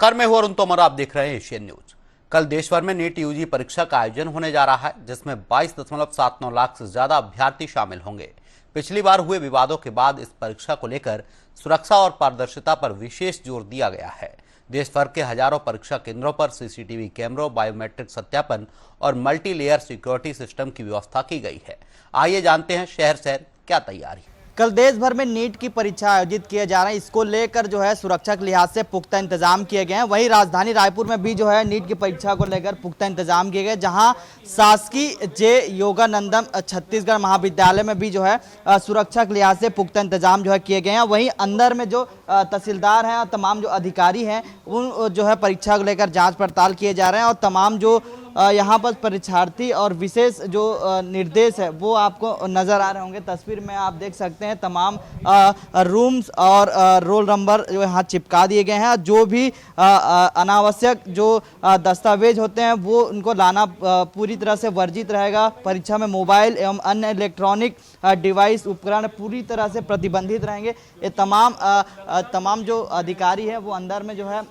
नमस्कार, मैं हूं अरुण तोमर। आप देख रहे हैं एशियन न्यूज। कल देश भर में नीट यूजी परीक्षा का आयोजन होने जा रहा है, जिसमें 22.79 लाख से ज्यादा अभ्यर्थी शामिल होंगे। पिछली बार हुए विवादों के बाद इस परीक्षा को लेकर सुरक्षा और पारदर्शिता पर विशेष जोर दिया गया है। देश भर के हजारों परीक्षा केंद्रों पर सीसीटीवी कैमरों, बायोमेट्रिक सत्यापन और मल्टी लेयर सिक्योरिटी सिस्टम की व्यवस्था की गई है। आइए जानते हैं शहर शहर क्या तैयारी। कल देश भर में नीट की परीक्षा आयोजित किए जा रहे हैं। इसको लेकर जो है सुरक्षा के लिहाज से पुख्ता इंतजाम किए गए हैं। वहीं राजधानी रायपुर में भी जो है नीट की परीक्षा को लेकर पुख्ता इंतजाम किए गए, जहां शासकीय जे योगानंदम छत्तीसगढ़ महाविद्यालय में भी जो है सुरक्षा के लिहाज से पुख्ता इंतजाम जो है किए गए हैं। वहीं अंदर में जो तहसीलदार हैं और तमाम जो अधिकारी हैं उन जो है परीक्षा को लेकर जाँच पड़ताल किए जा रहे हैं और तमाम जो यहाँ पर परीक्षार्थी और विशेष जो निर्देश है वो आपको नज़र आ रहे होंगे। तस्वीर में आप देख सकते हैं तमाम रूम्स और रोल नंबर जो यहाँ चिपका दिए गए हैं। जो भी अनावश्यक जो दस्तावेज होते हैं वो उनको लाना पूरी तरह से वर्जित रहेगा। परीक्षा में मोबाइल एवं अन्य इलेक्ट्रॉनिक डिवाइस उपकरण पूरी तरह से प्रतिबंधित रहेंगे। ये तमाम जो अधिकारी है वो अंदर में जो है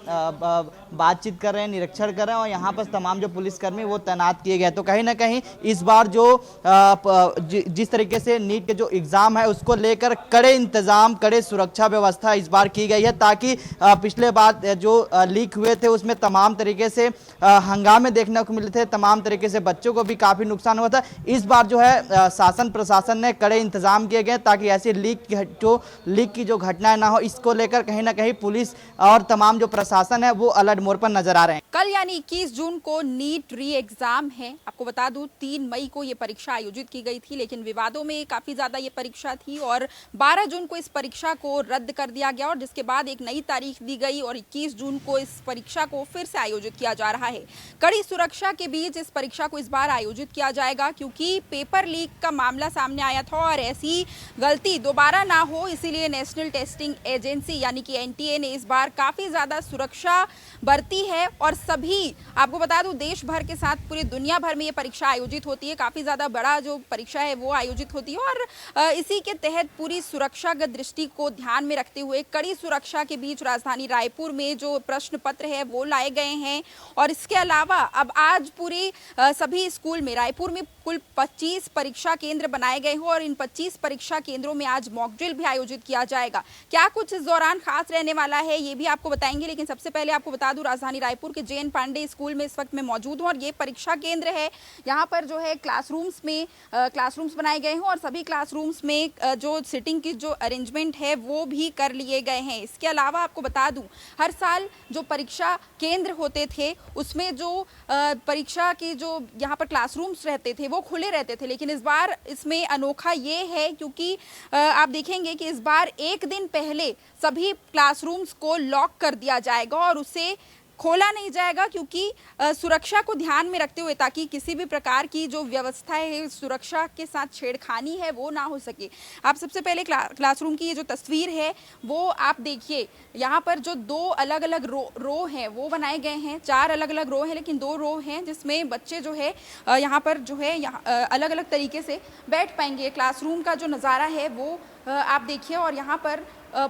बातचीत कर रहे हैं, निरीक्षण कर रहे हैं और यहाँ पर तमाम जो पुलिसकर्मी वो तैनात किए गए। तो कहीं ना कहीं इस बार जो जिस तरीके से नीट के जो एग्जाम है उसको लेकर कड़े इंतजाम, कड़े सुरक्षा व्यवस्था इस बार की गई है, ताकि पिछले बार जो लीक हुए थे उसमें तमाम तरीके से हंगामे देखने को मिले थे, तमाम तरीके से बच्चों को भी काफी नुकसान हुआ था। इस बार जो है शासन प्रशासन ने कड़े इंतजाम किए गए ताकि ऐसी लीक की जो घटनाएं ना हो। इसको लेकर कहीं ना कहीं पुलिस और तमाम जो प्रशासन है वो अलर्ट मोड पर नजर आ रहे हैं। कल यानी 21 जून को नीट री एग्जाम है। आपको बता दूं 3 मई को ये परीक्षा आयोजित की गई थी, लेकिन विवादों में काफी ज्यादा ये परीक्षा थी और 12 जून को इस परीक्षा को रद्द कर दिया गया और जिसके बाद एक नई तारीख दी गई और 21 जून को इस परीक्षा को फिर से आयोजित किया जा रहा है। कड़ी सुरक्षा के बीच इस परीक्षा को इस बार आयोजित किया जाएगा, क्योंकि पेपर लीक का मामला सामने आया था और ऐसी गलती दोबारा ना हो, इसीलिए नेशनल टेस्टिंग एजेंसी यानी कि एनटीए ने इस बार काफी ज्यादा सुरक्षा बरती है। और सभी आपको बता दूं देश भर के साथ पूरी दुनिया भर में ये परीक्षा आयोजित होती है। काफी ज्यादा बड़ा जो परीक्षा है वो आयोजित होती है और इसी के तहत पूरी सुरक्षागत दृष्टि को ध्यान में रखते हुए कड़ी सुरक्षा के बीच राजधानी रायपुर में जो प्रश्न पत्र है वो लाए गए हैं। और इसके अलावा अब आज पूरी सभी स्कूल में रायपुर में कुल 25 परीक्षा केंद्र बनाए गए हैं और इन 25 परीक्षा केंद्रों में आज मॉक ड्रिल भी आयोजित किया जाएगा। क्या कुछ इस दौरान खास रहने वाला है ये भी आपको बताएंगे, लेकिन सबसे पहले आपको बता दूं राजधानी रायपुर के जे.एन. पांडे स्कूल में इस वक्त मैं मौजूद हूं और ये परीक्षा केंद्र है। यहाँ पर जो है क्लासरूम्स बनाए गए हैं और सभी क्लासरूम्स में जो सिटिंग की जो अरेंजमेंट है वो भी कर लिए गए हैं। इसके अलावा आपको बता दूं हर साल जो परीक्षा केंद्र होते थे उसमें जो परीक्षा की जो यहाँ पर क्लासरूम्स रहते थे वो खुले रहते थे, लेकिन इस बार इसमें अनोखा ये है क्योंकि आप देखेंगे कि इस बार एक दिन पहले सभी क्लासरूम्स को लॉक कर दिया जाएगा और उसे खोला नहीं जाएगा, क्योंकि सुरक्षा को ध्यान में रखते हुए, ताकि किसी भी प्रकार की जो व्यवस्था है सुरक्षा के साथ छेड़खानी है वो ना हो सके। आप सबसे पहले क्लासरूम की ये जो तस्वीर है वो आप देखिए। यहाँ पर जो 2 अलग अलग रो हैं वो बनाए गए हैं। 4 अलग अलग रो हैं लेकिन 2 रो हैं जिसमें बच्चे जो है यहाँ पर जो है अलग अलग तरीके से बैठ पाएंगे। क्लासरूम का जो नज़ारा है वो आप देखिए और यहाँ पर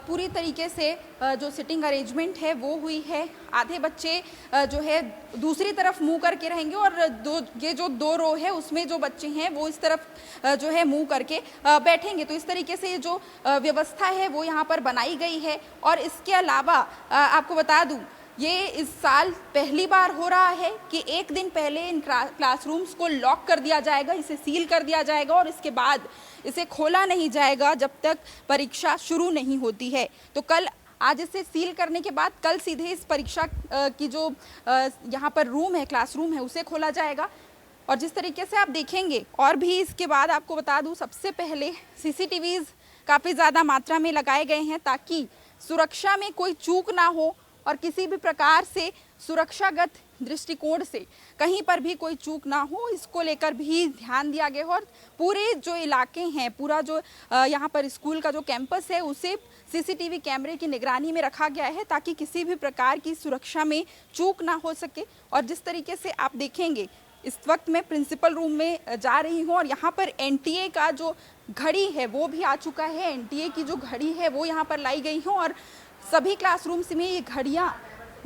पूरी तरीके से जो सिटिंग अरेंजमेंट है वो हुई है। आधे बच्चे जो है दूसरी तरफ मुंह करके रहेंगे और ये जो 2 रो है उसमें जो बच्चे हैं वो इस तरफ जो है मुंह करके बैठेंगे। तो इस तरीके से जो व्यवस्था है वो यहाँ पर बनाई गई है। और इसके अलावा आपको बता दूं ये इस साल पहली बार हो रहा है कि एक दिन पहले इन क्लासरूम्स को लॉक कर दिया जाएगा, इसे सील कर दिया जाएगा और इसके बाद इसे खोला नहीं जाएगा जब तक परीक्षा शुरू नहीं होती है। तो आज इसे सील करने के बाद कल सीधे इस परीक्षा की जो यहाँ पर रूम है, क्लासरूम है, उसे खोला जाएगा। और जिस तरीके से आप देखेंगे और भी इसके बाद आपको बता दूं सबसे पहले सीसीटीवीज काफ़ी ज़्यादा मात्रा में लगाए गए हैं ताकि सुरक्षा में कोई चूक ना हो और किसी भी प्रकार से सुरक्षागत दृष्टिकोण से कहीं पर भी कोई चूक ना हो, इसको लेकर भी ध्यान दिया गया हो। और पूरे जो इलाके हैं, पूरा जो यहाँ पर स्कूल का जो कैंपस है उसे सीसीटीवी कैमरे की निगरानी में रखा गया है ताकि किसी भी प्रकार की सुरक्षा में चूक ना हो सके। और जिस तरीके से आप देखेंगे इस वक्त मैं प्रिंसिपल रूम में जा रही हूँ और यहाँ पर एनटीए का जो घड़ी है वो भी आ चुका है। एनटीए की जो घड़ी है वो यहाँ पर लाई गई है और सभी क्लासरूम्स में ये घड़ियाँ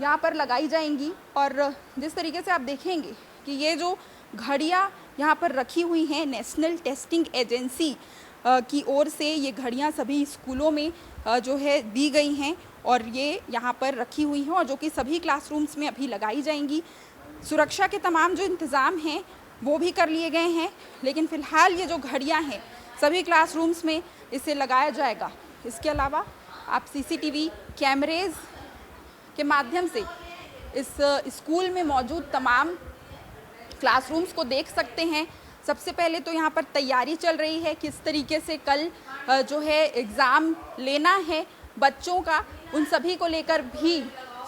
यहाँ पर लगाई जाएंगी। और जिस तरीके से आप देखेंगे कि ये जो घड़ियाँ यहाँ पर रखी हुई हैं, नेशनल टेस्टिंग एजेंसी की ओर से ये घड़ियाँ सभी स्कूलों में जो है दी गई हैं और ये यहाँ पर रखी हुई हैं और जो कि सभी क्लासरूम्स में अभी लगाई जाएंगी। सुरक्षा के तमाम जो इंतज़ाम हैं वो भी कर लिए गए हैं, लेकिन फ़िलहाल ये जो घड़ियाँ हैं सभी क्लासरूम्स में इसे लगाया जाएगा। इसके अलावा आप सीसीटीवी कैमरेज़ के माध्यम से इस स्कूल में मौजूद तमाम क्लासरूम्स को देख सकते हैं। सबसे पहले तो यहाँ पर तैयारी चल रही है, किस तरीके से कल जो है एग्ज़ाम लेना है बच्चों का, उन सभी को लेकर भी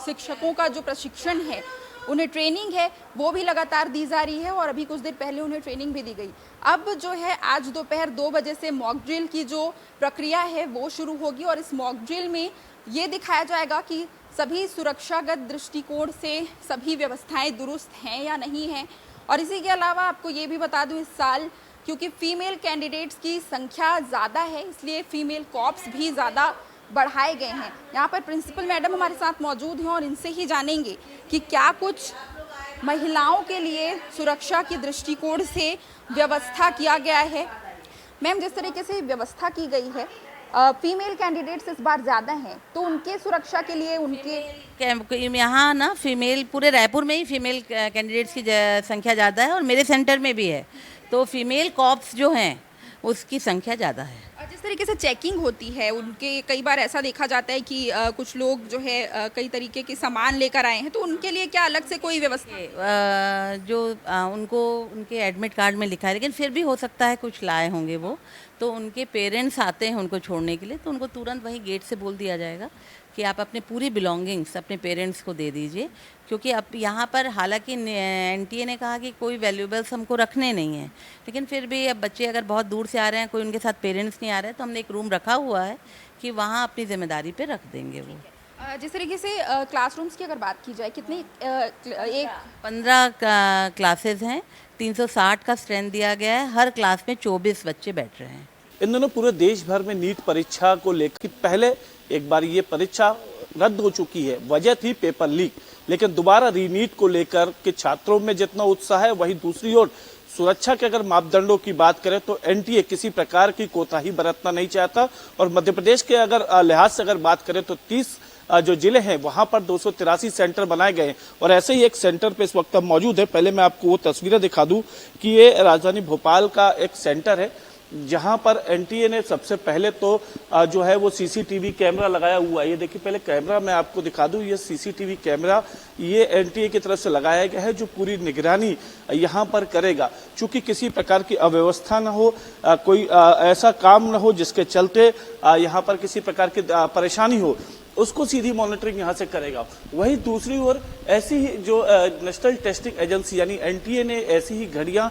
शिक्षकों का जो प्रशिक्षण है, उन्हें ट्रेनिंग है, वो भी लगातार दी जा रही है और अभी कुछ देर पहले उन्हें ट्रेनिंग भी दी गई। अब जो है आज दोपहर 2 बजे से मॉक ड्रिल की जो प्रक्रिया है वो शुरू होगी और इस मॉक ड्रिल में ये दिखाया जाएगा कि सभी सुरक्षागत दृष्टिकोण से सभी व्यवस्थाएं दुरुस्त हैं या नहीं हैं। और इसी के अलावा आपको ये भी बता दूं, इस साल क्योंकि फ़ीमेल कैंडिडेट्स की संख्या ज़्यादा है, इसलिए फ़ीमेल कॉप्स भी ज़्यादा बढ़ाए गए हैं। यहाँ पर प्रिंसिपल मैडम हमारे साथ मौजूद हैं और इनसे ही जानेंगे कि क्या कुछ महिलाओं के लिए सुरक्षा की दृष्टिकोण से व्यवस्था किया गया है। मैम, जिस तरीके से व्यवस्था की गई है, फीमेल कैंडिडेट्स इस बार ज़्यादा हैं, तो उनके सुरक्षा के लिए उनके यहाँ ना फीमेल, पूरे रायपुर में ही फीमेल कैंडिडेट्स की संख्या ज़्यादा है और मेरे सेंटर में भी है, तो फीमेल कॉप्स जो हैं उसकी संख्या ज़्यादा है। जिस तरीके से चेकिंग होती है उनके, कई बार ऐसा देखा जाता है कि कुछ लोग जो है कई तरीके के सामान लेकर आए हैं, तो उनके लिए क्या अलग से कोई व्यवस्था जो उनको उनके एडमिट कार्ड में लिखा है, लेकिन फिर भी हो सकता है कुछ लाए होंगे वो, तो उनके पेरेंट्स आते हैं उनको छोड़ने के लिए, तो उनको तुरंत वहीं गेट से बोल दिया जाएगा कि आप अपने पूरी बिलोंगिंग्स अपने पेरेंट्स को दे दीजिए, क्योंकि अब यहाँ पर हालांकि एनटीए ने कहा कि कोई वैल्यूएबल्स हमको रखने नहीं हैं, लेकिन फिर भी अब बच्चे अगर बहुत दूर से आ रहे हैं, कोई उनके साथ पेरेंट्स नहीं आ रहे हैं, तो हमने एक रूम रखा हुआ है कि वहाँ अपनी जिम्मेदारी पे रख देंगे वो। जिस तरीके से क्लासरूम्स की अगर बात की जाए, कितनी 15 क्लासेज हैं, 360 का स्ट्रेंथ दिया गया है, हर क्लास में 24 बच्चे बैठ रहे हैं। इन दिनों पूरे देश भर में नीट परीक्षा को लेकर पहले एक बार ये परीक्षा रद्द हो चुकी है, वजह थी पेपर लीक, लेकिन दोबारा रीनीट को लेकर के छात्रों में जितना उत्साह है, वहीं दूसरी ओर सुरक्षा के अगर मापदंडों की बात करें तो एनटीए किसी प्रकार की कोताही बरतना नहीं चाहता। और मध्य प्रदेश के अगर लिहाज से अगर बात करें तो 30 जो जिले हैं वहां पर 283 सेंटर बनाए गए और ऐसे ही एक सेंटर पे इस वक्त मौजूद है। पहले मैं आपको वो तस्वीरें दिखा दूं कि ये राजधानी भोपाल का एक सेंटर है जहां पर एनटीए ने सबसे पहले तो जो है वो सीसीटीवी कैमरा लगाया हुआ है। ये देखिए, पहले कैमरा मैं आपको दिखा दूं, ये सीसीटीवी कैमरा ये एनटीए की तरफ से लगाया गया है जो पूरी निगरानी यहां पर करेगा, चूंकि किसी प्रकार की अव्यवस्था न हो, कोई ऐसा काम न हो जिसके चलते यहां पर किसी प्रकार की परेशानी हो, उसको सीधी मॉनिटरिंग यहां से करेगा। वहीं दूसरी ओर ऐसी ही जो नेशनल टेस्टिंग एजेंसी यानी एनटीए ने ऐसी ही घड़ियां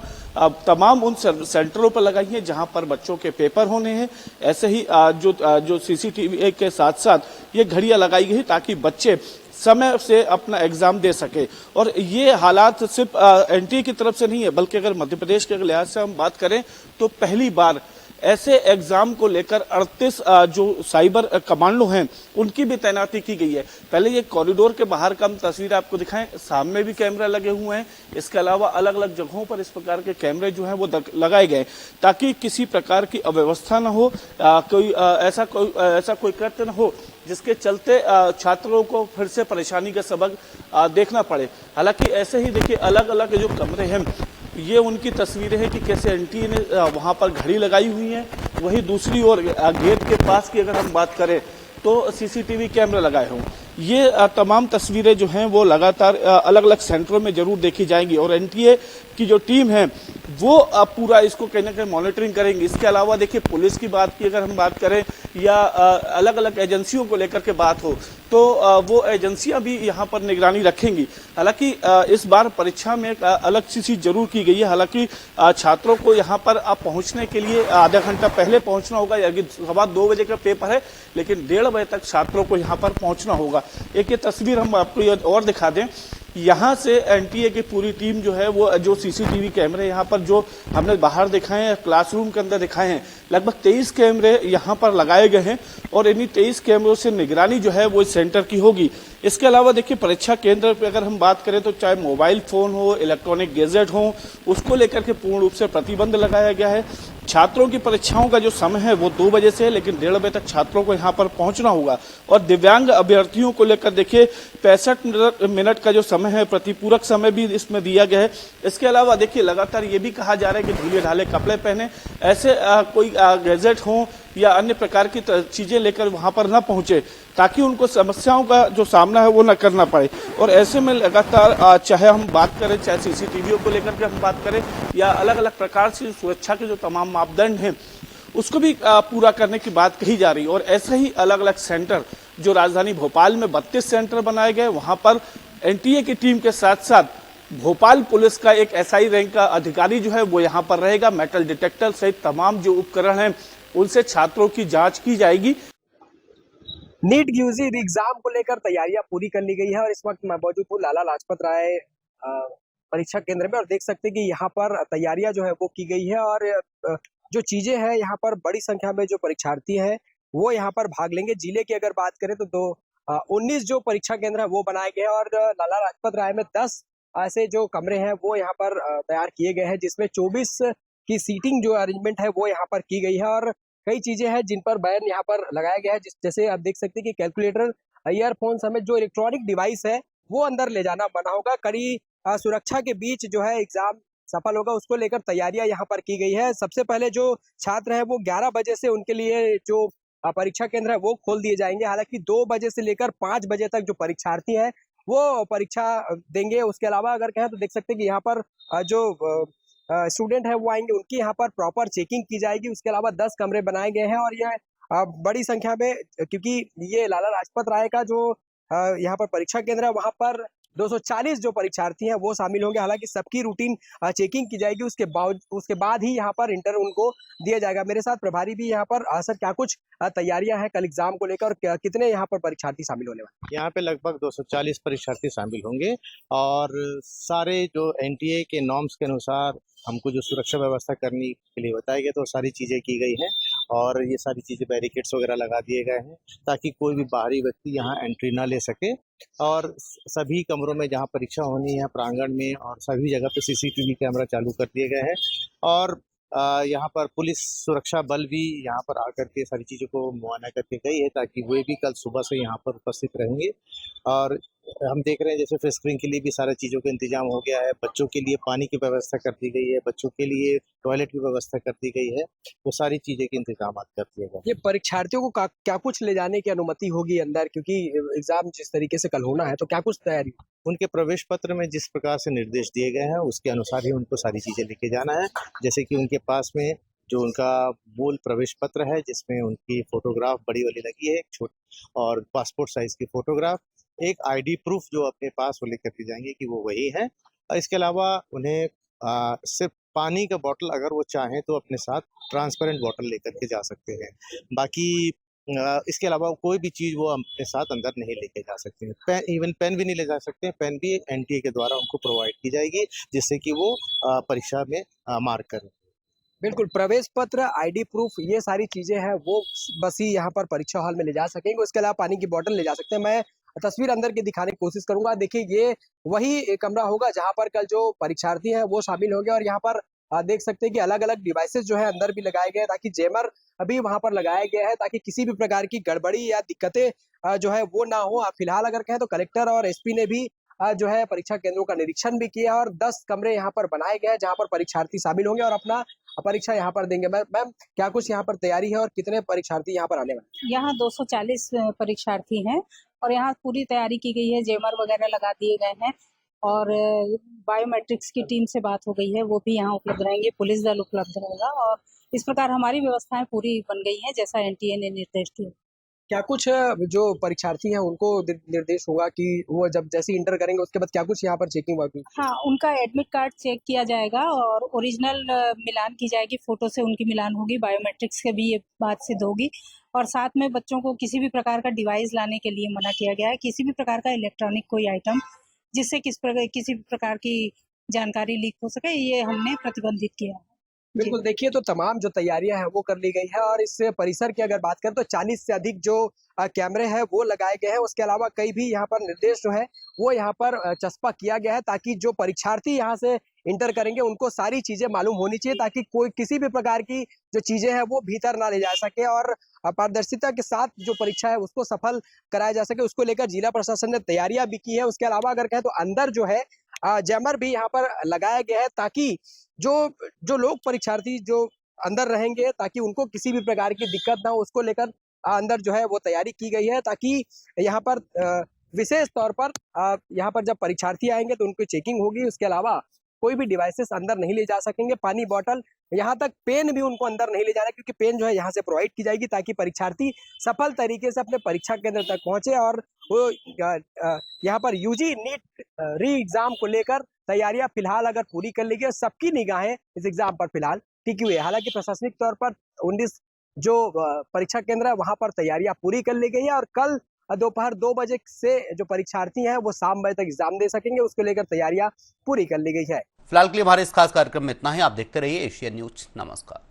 तमाम उन सेंटरों पर लगाई हैं जहां पर बच्चों के पेपर होने हैं। ऐसे ही जो सीसीटीवी के साथ साथ ये घड़ियां लगाई गई ताकि बच्चे समय से अपना एग्जाम दे सके। और ये हालात सिर्फ एनटीए की तरफ से नहीं है, बल्कि अगर मध्य प्रदेश के लिहाज से हम बात करें तो पहली बार ऐसे एग्जाम को लेकर 38 जो साइबर कमांडो हैं उनकी भी तैनाती की गई है। पहले ये कॉरिडोर के बाहर का हम तस्वीर आपको दिखाएं, सामने भी कैमरा लगे हुए हैं, इसके अलावा अलग अलग जगहों पर इस प्रकार के कैमरे जो हैं वो लगाए गए ताकि किसी प्रकार की अव्यवस्था न हो, कोई ऐसा कोई कृत्य न हो जिसके चलते छात्रों को फिर से परेशानी का सबक देखना पड़े। हालांकि ऐसे ही देखिए अलग अलग जो कमरे हैं ये उनकी तस्वीरें हैं कि कैसे एनटीए ने वहां पर घड़ी लगाई हुई है। वहीं दूसरी ओर गेट के पास की अगर हम बात करें तो सीसीटीवी कैमरा लगाए हों। ये तमाम तस्वीरें जो हैं वो लगातार अलग अलग सेंटरों में जरूर देखी जाएंगी और एनटीए की जो टीम है वो पूरा इसको कहीं ना कहीं मॉनिटरिंग करेंगे। इसके अलावा देखिए पुलिस की बात की अगर हम बात करें या अलग अलग एजेंसियों को लेकर के बात हो तो वो एजेंसियां भी यहाँ पर निगरानी रखेंगी। हालांकि इस बार परीक्षा में एक अलग सी चीज जरूर की गई है। हालांकि छात्रों को यहाँ पर पहुँचने के लिए आधा घंटा पहले पहुँचना होगा, यानी 2:15 बजे का पेपर है, लेकिन 1:30 बजे तक छात्रों को यहाँ पर पहुँचना होगा। एक ये तस्वीर हम आपको और दिखा दें यहाँ से एनटीए की पूरी टीम जो है वो जो सीसीटीवी कैमरे यहाँ पर जो हमने बाहर दिखाए हैं, क्लासरूम के अंदर दिखाए हैं, लगभग 23 कैमरे यहाँ पर लगाए गए हैं और इन्हीं 23 कैमरों से निगरानी जो है वो इस सेंटर की होगी। इसके अलावा देखिए परीक्षा केंद्र पर अगर हम बात करें तो चाहे मोबाइल फोन हो, इलेक्ट्रॉनिक गैजेट हो, उसको लेकर के पूर्ण रूप से प्रतिबंध लगाया गया है। छात्रों की परीक्षाओं का जो समय है वो 2 बजे से है, लेकिन 1:30 बजे तक छात्रों को यहाँ पर पहुंचना होगा। और दिव्यांग अभ्यर्थियों को लेकर देखिए 65 मिनट का जो समय है, प्रतिपूरक समय भी इसमें दिया गया है। इसके अलावा देखिए लगातार ये भी कहा जा रहा है कि ढीले ढाले कपड़े पहने, ऐसे कोई गैजेट हो या अन्य प्रकार की चीजें लेकर वहां पर न पहुंचे, ताकि उनको समस्याओं का जो सामना है वो न करना पड़े। और ऐसे में लगातार चाहे हम बात करें, चाहे सीसीटीवी को लेकर के हम बात करें या अलग अलग प्रकार से सुरक्षा के जो तमाम मापदंड हैं उसको भी पूरा करने की बात कही जा रही है। और ऐसे ही अलग अलग सेंटर जो राजधानी भोपाल में 32 सेंटर बनाए गए, वहां पर एनटीए की टीम के साथ साथ भोपाल पुलिस का एक एसआई रैंक का अधिकारी जो है वो यहाँ पर रहेगा। मेटल डिटेक्टर सहित तमाम जो उपकरण हैं उनसे छात्रों की जांच की जाएगी। नीट यूजी एग्जाम को लेकर तैयारियां पूरी कर ली गई है और इस वक्त मैं मौजूद हूँ लाला लाजपत राय परीक्षा केंद्र में और देख सकते हैं कि यहाँ पर तैयारियां जो है वो की गई है और जो चीजें हैं यहाँ पर बड़ी संख्या में जो परीक्षार्थी हैं वो यहाँ पर भाग लेंगे। जिले की अगर बात करें तो 19 जो परीक्षा केंद्र है वो बनाए गए हैं और लाला लाजपत राय में 10 ऐसे जो कमरे हैं वो यहाँ पर तैयार किए गए हैं, जिसमें 24 की सीटिंग जो अरेंजमेंट है वो यहाँ पर की गई है। और कई चीजें हैं जिन पर बैन यहाँ पर लगाया गया है, जैसे आप देख सकते हैं कि कैलकुलेटर, ईयरफोन समेत जो इलेक्ट्रॉनिक डिवाइस है वो अंदर ले जाना मना होगा। कड़ी सुरक्षा के बीच जो है एग्जाम सफल होगा, उसको लेकर तैयारियां यहाँ पर की गई है। सबसे पहले जो छात्र है वो 11 बजे से उनके लिए जो परीक्षा केंद्र है वो खोल दिए जाएंगे। हालांकि 2 बजे से लेकर 5 बजे तक जो परीक्षार्थी हैं वो परीक्षा देंगे। उसके अलावा अगर कहें तो देख सकते हैं कि यहाँ पर जो स्टूडेंट है वो आएंगे, उनकी यहाँ पर प्रॉपर चेकिंग की जाएगी। उसके अलावा 10 कमरे बनाए गए हैं और यह बड़ी संख्या में, क्योंकि ये लाला लाजपत राय का जो यहाँ पर परीक्षा केंद्र है वहां पर 240 जो परीक्षार्थी हैं वो शामिल होंगे। हालांकि सबकी रूटीन चेकिंग की जाएगी, उसके बाद ही यहाँ पर इंटर उनको दिया जाएगा। मेरे साथ प्रभारी भी यहाँ पर सर क्या कुछ तैयारियां हैं कल एग्जाम को लेकर और कितने यहाँ पर परीक्षार्थी शामिल होने वाले? यहाँ पे लगभग 240 परीक्षार्थी शामिल होंगे और सारे जो एनटीए के नॉर्म्स के अनुसार हमको जो सुरक्षा व्यवस्था करने के लिए बताया गया तो सारी चीज़ें की गई हैं और ये सारी चीज़ें बैरिकेड्स वगैरह लगा दिए गए हैं ताकि कोई भी बाहरी व्यक्ति यहाँ एंट्री ना ले सके। और सभी कमरों में जहाँ परीक्षा होनी है प्रांगण में और सभी जगह पे सीसीटीवी कैमरा चालू कर दिए गए हैं और यहाँ पर पुलिस सुरक्षा बल भी यहाँ पर आकर के सारी चीज़ों को मुआयना करके गई है ताकि वे भी कल सुबह से यहाँ पर उपस्थित रहेंगे। और हम देख रहे हैं जैसे फेस्क्रीन के लिए भी सारी चीज़ों का इंतजाम हो गया है, बच्चों के लिए पानी की व्यवस्था कर दी गई है, बच्चों के लिए टॉयलेट की व्यवस्था कर दी गई है, वो सारी चीज़ें के इंतजाम कर दिए गए। ये परीक्षार्थियों को क्या कुछ ले जाने की अनुमति होगी अंदर, क्योंकि एग्जाम जिस तरीके से कल होना है तो क्या कुछ तैयारी? उनके प्रवेश पत्र में जिस प्रकार से निर्देश दिए गए हैं उसके अनुसार ही उनको सारी चीज़ें लेके जाना है। जैसे कि उनके पास में जो उनका मूल प्रवेश पत्र है जिसमें उनकी फोटोग्राफ बड़ी वाली लगी है, एक छोटी और पासपोर्ट साइज की फोटोग्राफ, एक आईडी प्रूफ जो अपने पास वो लेकर के जाएंगे कि वो वही है। और इसके अलावा उन्हें सिर्फ पानी का बोतल अगर वो चाहें तो अपने साथ ट्रांसपेरेंट बोतल लेकर के जा सकते हैं। बाकी इसके अलावा कोई भी चीज़ वो अपने साथ अंदर नहीं लेके जा सकते हैं। इवन पेन भी नहीं ले जा सकते हैं। पेन भी एनटीए के द्वारा उनको प्रोवाइड की जाएगी जिससे कि वो परीक्षा में मार्क करें। बिल्कुल, प्रवेश पत्र, आईडी प्रूफ, ये सारी चीजें हैं वो बस ही यहाँ पर परीक्षा हॉल में ले जा सकेंगे। उसके अलावा पानी की बोतल ले जा सकते हैं। मैं तस्वीर अंदर के दिखाने की कोशिश करूंगा। देखिए ये वही कमरा होगा जहाँ पर कल जो परीक्षार्थी हैं वो शामिल होंगे और यहाँ पर देख सकते हैं कि अलग अलग डिवाइसेस जो है अंदर भी लगाए गए हैं ताकि जैमर अभी वहां पर लगाया गया है ताकि किसी भी प्रकार की गड़बड़ी या दिक्कतें जो है वो ना हो। फिलहाल अगर कहें तो कलेक्टर और एसपी ने भी जो है परीक्षा केंद्रों का निरीक्षण भी किया और 10 कमरे यहाँ पर बनाए गए हैं जहाँ पर परीक्षार्थी शामिल होंगे और अपना परीक्षा यहाँ पर देंगे। मैम क्या कुछ यहाँ पर तैयारी है और कितने परीक्षार्थी यहाँ पर आने वाले? यहाँ 240 परीक्षार्थी हैं और यहाँ पूरी तैयारी की गई है, जेमर वगैरह लगा दिए गए हैं और बायोमेट्रिक्स की टीम से बात हो गई है, वो भी यहाँ उपलब्ध रहेंगे, पुलिस दल उपलब्ध रहेगा और इस प्रकार हमारी व्यवस्थाएं पूरी बन गई हैं जैसा एनटीए ने निर्देश दिए। क्या कुछ जो परीक्षार्थी हैं उनको निर्देश होगा कि वो जब जैसे इंटर करेंगे उसके बाद क्या कुछ यहाँ पर चेकिंग होगी? हाँ, उनका एडमिट कार्ड चेक किया जाएगा और ओरिजिनल मिलान की जाएगी, फोटो से उनकी मिलान होगी, बायोमेट्रिक्स से भी ये बात सिद्ध होगी और साथ में बच्चों को किसी भी प्रकार का डिवाइस लाने के लिए मना किया गया है। किसी भी प्रकार का इलेक्ट्रॉनिक कोई आइटम जिससे किसी प्रकार की जानकारी लीक हो सके, ये हमने प्रतिबंधित किया है। बिल्कुल, देखिए तो तमाम जो तैयारियां हैं वो कर ली गई है और इस परिसर की अगर बात करें तो 40 से अधिक जो कैमरे हैं वो लगाए गए हैं। उसके अलावा कई भी यहाँ पर निर्देश जो है वो यहाँ पर चस्पा किया गया है, ताकि जो परीक्षार्थी यहाँ से इंटर करेंगे उनको सारी चीजें मालूम होनी चाहिए, ताकि कोई किसी भी प्रकार की जो चीजें हैं वो भीतर ना ले जा सके और पारदर्शिता के साथ जो परीक्षा है उसको सफल कराया जा सके। उसको लेकर जिला प्रशासन ने तैयारियां भी की है। उसके अलावा अगर कहें तो अंदर जो है जैमर भी यहाँ पर लगाया गया है, ताकि जो जो लोग परीक्षार्थी जो अंदर रहेंगे ताकि उनको किसी भी प्रकार की दिक्कत ना हो, उसको लेकर अंदर जो है वो तैयारी की गई है, ताकि यहाँ पर विशेष तौर पर यहाँ पर जब परीक्षार्थी आएंगे तो उनकी चेकिंग होगी। उसके अलावा कोई भी डिवाइसेस अंदर नहीं ले जा सकेंगे, पानी बॉटल, यहाँ तक पेन भी उनको अंदर नहीं ले जाना, क्योंकि पेन जो है यहाँ से प्रोवाइड की जाएगी ताकि परीक्षार्थी सफल तरीके से अपने परीक्षा केंद्र तक पहुंचे। और वो यहाँ पर यूजी नीट री एग्जाम को लेकर तैयारियां फिलहाल अगर पूरी कर ली गई, सबकी निगाहें इस एग्जाम पर फिलहाल टिकी हुई है। हालांकि प्रशासनिक तौर पर 19 जो परीक्षा केंद्र है वहां पर तैयारियां पूरी कर ली गई है और कल दोपहर 2 बजे से जो परीक्षार्थी हैं वो शाम बजे तक एग्जाम दे सकेंगे। उसको लेकर तैयारियां पूरी कर ली गई है। फिलहाल के लिए हमारे इस खास कार्यक्रम में इतना ही। आप देखते रहिए एशियन न्यूज। नमस्कार।